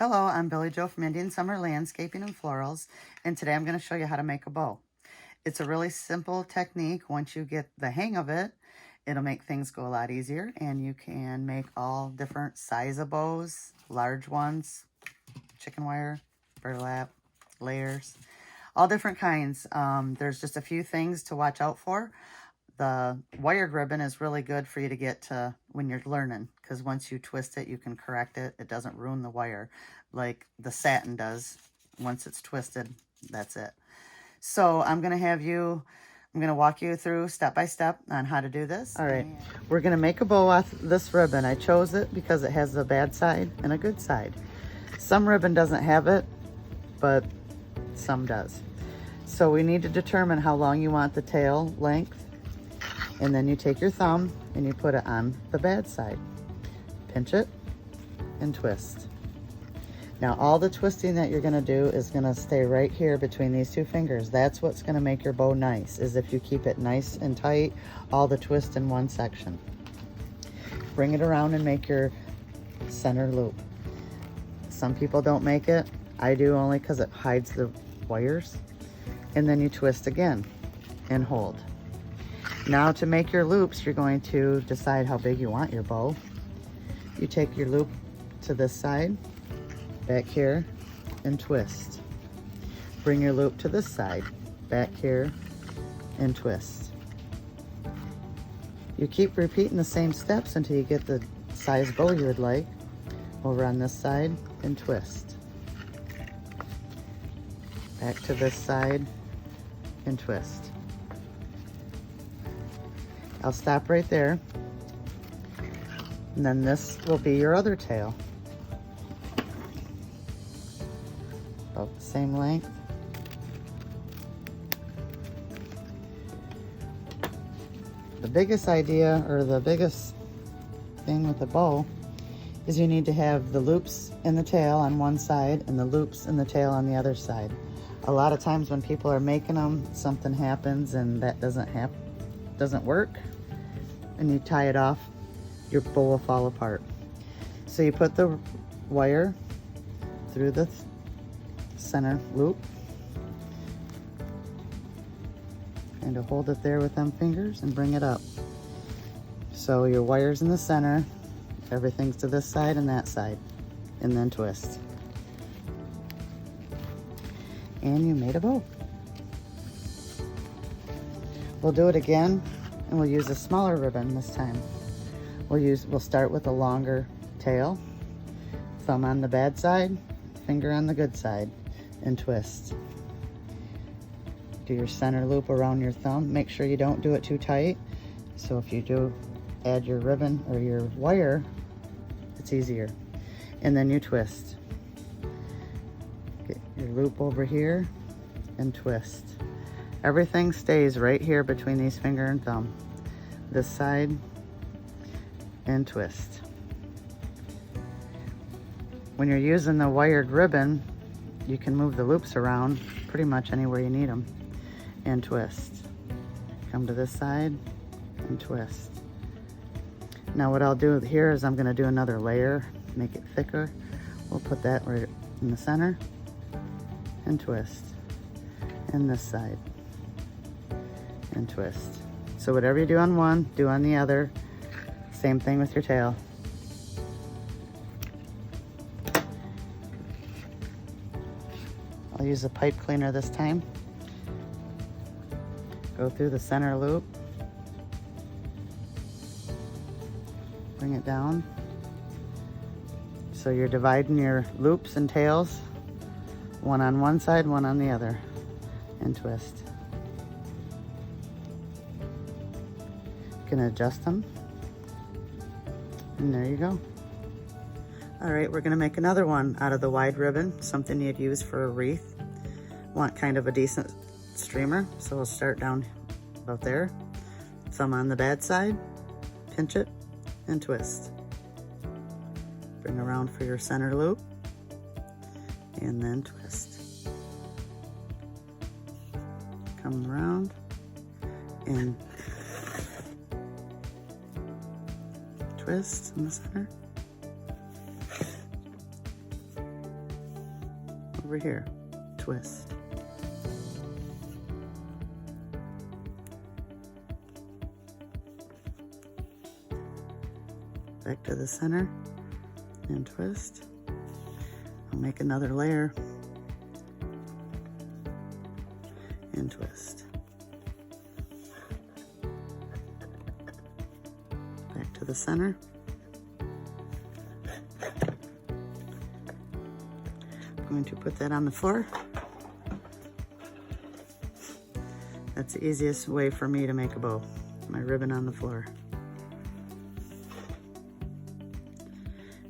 Hello, I'm Billy Joe from Indian Summer Landscaping and Florals, and today I'm going to show you how to make a bow. It's a really simple technique. Once you get the hang of it, it'll make things go a lot easier, and you can make all different size of bows, large ones, chicken wire, burlap, layers, all different kinds. There's just a few things to watch out for. The wired ribbon is really good for you to get to when you're learning, because once you twist it, you can correct it. It doesn't ruin the wire like the satin does. Once it's twisted, that's it. So I'm going to walk you through step by step on how to do this. All right, we're going to make a bow off this ribbon. I chose it because it has a bad side and a good side. Some ribbon doesn't have it, but some does. So we need to determine how long you want the tail length. And then you take your thumb and you put it on the bad side. Pinch it and twist. Now all the twisting that you're gonna do is gonna stay right here between these two fingers. That's what's gonna make your bow nice, is if you keep it nice and tight, all the twist in one section. Bring it around and make your center loop. Some people don't make it. I do, only because it hides the wires. And then you twist again and hold. Now to make your loops, you're going to decide how big you want your bow. You take your loop to this side, back here, and twist. Bring your loop to this side, back here, and twist. You keep repeating the same steps until you get the size bow you would like. Over on this side, and twist. Back to this side, and twist. I'll stop right there, and then this will be your other tail. About the same length. The biggest idea, or the biggest thing with the bow, is you need to have the loops in the tail on one side and the loops in the tail on the other side. A lot of times when people are making them, something happens and that doesn't work, and you tie it off, your bow will fall apart. So you put the wire through the center loop and to hold it there with them fingers and bring it up. So your wire's in the center, everything's to this side and that side, and then twist. And you made a bow. We'll do it again, and we'll use a smaller ribbon this time. We'll start with a longer tail, thumb on the bad side, finger on the good side, and twist. Do your center loop around your thumb. Make sure you don't do it too tight. So if you do add your ribbon or your wire, it's easier. And then you twist. Get your loop over here and twist. Everything stays right here between these finger and thumb. This side, and twist. When you're using the wired ribbon, you can move the loops around pretty much anywhere you need them, and twist. Come to this side and twist. Now what I'll do here is I'm going to do another layer, make it thicker. We'll put that right in the center and twist. And this side and twist. So whatever you do on one, do on the other. Same thing with your tail. I'll use a pipe cleaner this time. Go through the center loop. Bring it down. So you're dividing your loops and tails, one on one side, one on the other, and twist. You can adjust them. And there you go. All right, we're gonna make another one out of the wide ribbon, something you'd use for a wreath. Want kind of a decent streamer, so we'll start down about there. Thumb on the bad side, pinch it, and twist. Bring around for your center loop, and then twist. Come around, and twist in the center. over here, twist. Back to the center and twist. I'll make another layer and twist. Back to the center. I'm going to put that on the floor. That's the easiest way for me to make a bow. My ribbon on the floor.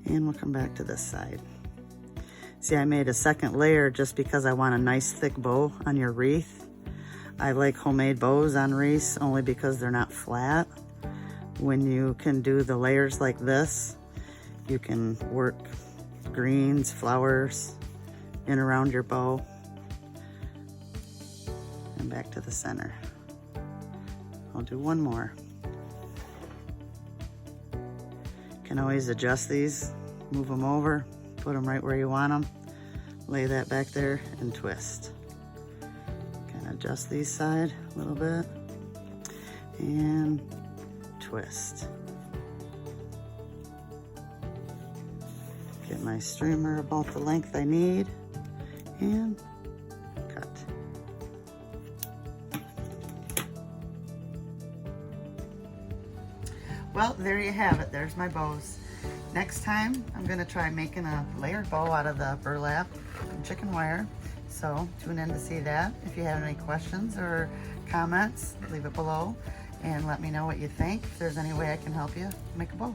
And we'll come back to this side. See, I made a second layer just because I want a nice thick bow on your wreath. I like homemade bows on wreaths only because they're not flat. When you can do the layers like this, you can work greens, flowers in around your bow. And back to the center. I'll do one more. Can always adjust these, move them over, put them right where you want them, lay that back there and twist. Kind of adjust these side a little bit and twist. Get my streamer about the length I need and cut. Well, there you have it. There's my bows. Next time, I'm gonna try making a layered bow out of the burlap and chicken wire. So tune in to see that. If you have any questions or comments, leave it below and let me know what you think. If there's any way I can help you make a bow.